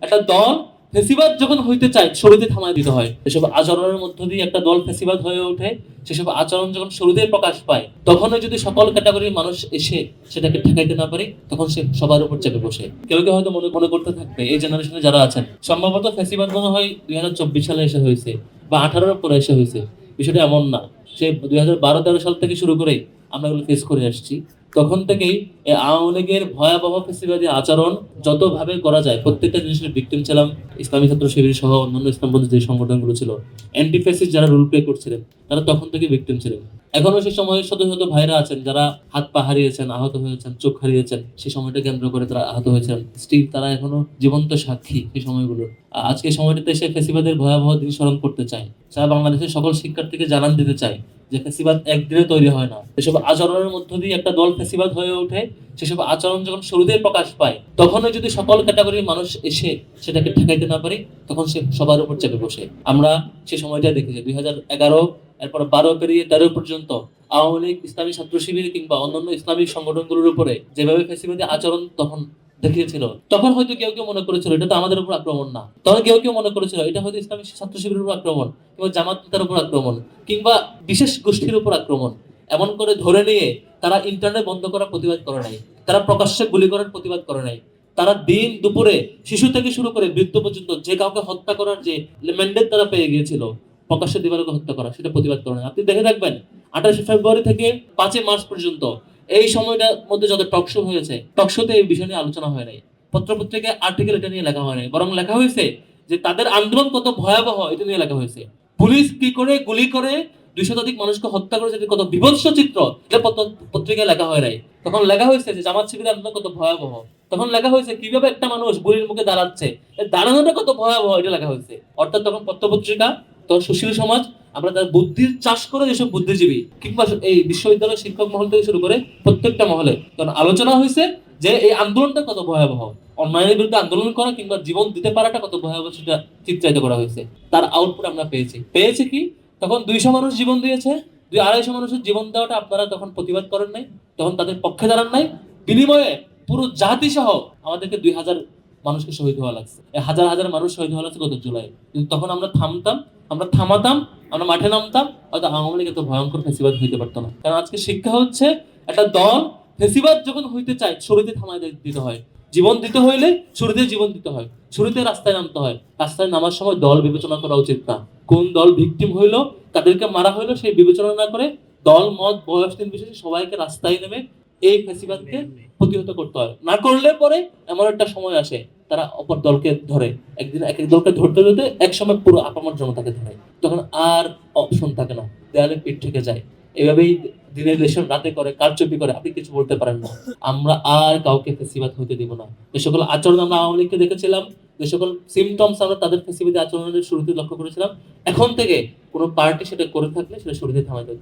একটা দল ফেসিবাদ যখন হইতে চায় শুরুতে থামায় দিতে হয়। এসব আচরণের মধ্য দিয়ে একটা দল ফেসিবাদ হয়ে ওঠে। সেসব আচরণ যখন শুরুতে প্রকাশ পায়, তখনই যদি সকল ক্যাটাগরির মানুষ এসে সেটাকে ঠেকাইতে না পারে, তখন সে সবার উপর চেপে বসে। কেউ কেউ হয়তো মনে মনে করতে থাকবে, এই জেনারেশনে যারা আছেন, সম্ভবত ফেসিবাদ মনে হয় 2024 সালে এসে হয়েছে বা 18-এর পরে এসে হয়েছে। বিষয়টা এমন না। সে 2012-13 সাল থেকে শুরু করেই আমরা এগুলো ফেস করে আসছি। তখন থেকেই এই আওয়ামী লীগের ভয়াবহ ফেসিবাদী আচরণ যতভাবে করা যায়, প্রত্যেকটা জিনিসের ভিকটিম ছিলাম ইসলামী ছাত্র শিবির সহ অন্যান্য ইসলামপন্থী যে সংগঠনগুলো ছিল। অ্যান্টি ফ্যাসিস্ট যারা রোল প্লে করছিলেন, তারা তখন থেকে ভিকটিম ছিলেন। এখনো সেই সময়ের শত শত ভাইরা আছেন যারা হাত পা হারিয়েছেন, আহত হয়েছেন, চোখ হারিয়েছেন, সেই সময়টা কেন্দ্র করে তারা আহত হয়েছেন। স্টিল তারা এখনো জীবন্ত সাক্ষী সেই সময়গুলো। আজকে সময়টাতে সে ফেসিবাদের ভয়াবহ দিন স্মরণ করতে চায়। সারা বাংলাদেশের সকল শিক্ষার্থীকে জানান দিতে চায় যে ফেসিবাদ একদিনে তৈরি হয় না। এসব আচরণের মধ্য দিয়ে একটা দল ফেসিবাদ হয়ে ওঠে। সেসব আচরণ যখন শুরুতেই প্রকাশ পায়, তখনই যদি সকল ক্যাটাগরির মানুষ এসে সেটাকে ঠেকাইতে না পারে, তখন সে সবার উপর চেপে বসে। আমরা সেই সময়টা দেখেছি 2011, এরপর 12 পেরিয়ে 13 পর্যন্ত আওয়ামী লীগ, ইসলামী ছাত্র শিবির কিংবা অন্যান্য ইসলামিক সংগঠনগুলোর উপরে যেভাবে ফেসিবাদী আচরণ তখন দেখিয়েছিল, তখন হয়তো কেউ কেউ মনে করেছিল এটা তো আমাদের উপর আক্রমণ না। তখন কেউ কেউ মনে করেছিল এটা হয়তো ইসলামী ছাত্র শিবিরের উপর আক্রমণ, কিংবা জামাত নেতার উপর আক্রমণ, কিংবা বিশেষ গোষ্ঠীর উপর আক্রমণ। এমন করে ধরে নিয়ে তারা ইন্টারনেট বন্ধ করার প্রতিবাদ করে নাই, তারা প্রকাশ্যে গুলি করার প্রতিবাদ করে নাই। তারা দিন দুপুরে শিশু থেকে শুরু করে বৃদ্ধ পর্যন্ত যে কাউকে হত্যা করার যে ম্যান্ডেট তারা পেয়ে গিয়েছিল, প্রকাশ্যে দিবালোকে হত্যা করা, সেটা প্রতিবাদ করে নাই। আপনি দেখে থাকবেন 28 ফেব্রুয়ারি থেকে 5 মার্চ পর্যন্ত এই সময়টার মধ্যে যত টকশো হয়েছে, টকশোতে এই বিষয় নিয়ে আলোচনা হয় নাই, পত্রপত্রিকায় আর্টিকেল এটা নিয়ে লেখা হয় নাই, বরং লেখা হয়েছে যে তাদের আন্দোলন কত ভয়াবহ এটা নিয়ে লেখা হয়েছে। পুলিশ কি করে গুলি করে 200 মানুষকে হত্যা করেছে, কত বিভৎস চিত্র, এটা পত্রিকায় লেখা হয় নাই। তখন লেখা হয়েছে যে জামাত শিবিরের আন্দোলন কত ভয়াবহ। তখন লেখা হয়েছে কিভাবে একটা মানুষ গুলির মুখে দাঁড়াচ্ছে, দাঁড়ানোটা কত ভয়াবহ, এটা লেখা হয়েছে। অর্থাৎ তখন পত্রপত্রিকা, তখন সুশীল সমাজ, আমরা তার বুদ্ধির চাষ করে যেসব বুদ্ধিজীবী কিংবা এই বিশ্ববিদ্যালয়ের শিক্ষক মহল থেকে শুরু করে প্রত্যেকটা মহলে তখন আলোচনা হয়েছে যে এই আন্দোলনটা কত ভয়াবহ, অন্যায়ের বিরুদ্ধে আন্দোলন করা কিংবা জীবন দিতে পারাটা কত ভয়াবহ, সেটা চিত্রায়িত করা হয়েছে। তার আউটপুট আমরা পেয়েছি কি, তখন 200 মানুষ জীবন দিয়েছে, 200-250 মানুষের জীবন দেওয়াটা আপনারা তখন প্রতিবাদ করেন নাই, তখন তাদের পক্ষে দাঁড়ান নাই। বিনিময়ে পুরো জাতি সহ আমাদেরকে 2000 মানুষকে শহীদ হওয়া লাগছে। এই হাজার হাজার মানুষ শহীদ হওয়া লাগছে গত জুলাই। কিন্তু তখন আমরা থামাতাম, আমরা মাঠে নামতাম, হয়তো আওয়ামী লীগ এত ভয়ঙ্কর ফেসিবাদ হইতে পারতো না। কারণ আজকে শিক্ষা হচ্ছে একটা দল ফেসিবাদ যখন হইতে চায় শুরুতে থামায় দিতে হয়। জীবন দিতে হইলে শুরুতে জীবন দিতে হয়, শুরুতে রাস্তায় নামতে হয়। রাস্তায় নামার সময় দল বিবেচনা করা উচিত না। কোন দল ভিকটিম হইলো, তাদেরকে মারা হইলো, সেই বিবেচনা না করে দল মত বয়স নির্বিশেষে সবাইকে রাস্তায় নেমে এই ফেসিবাদকে প্রতিহত করতে হয়। না করলে পরে এমন একটা সময় আসে তারা অপর দলকে ধরে, একদিন এক এক দলকে ধরতে ধরতে এক সময় পুরো আপামর জনতাকে ধরে, তখন আর অপশন থাকে না, দেয়ালে পিঠ থেকে যায়। এভাবেই দিনের ইলেকশন রাতে করে, কারচুপি করে, আপনি কিছু বলতে পারেন না। আমরা আর কাউকে ফেসিবাদ হইতে দিব না। যে সকল আচরণ আমরা আওয়ামী লীগকে দেখেছিলাম, যে সকল সিমটমস আমরা তাদের ফেসিবাদী আচরণের শুরুতে লক্ষ্য করেছিলাম, এখন থেকে কোনো পার্টি সেটা করে থাকলে সেটা শুরুতে থামাতে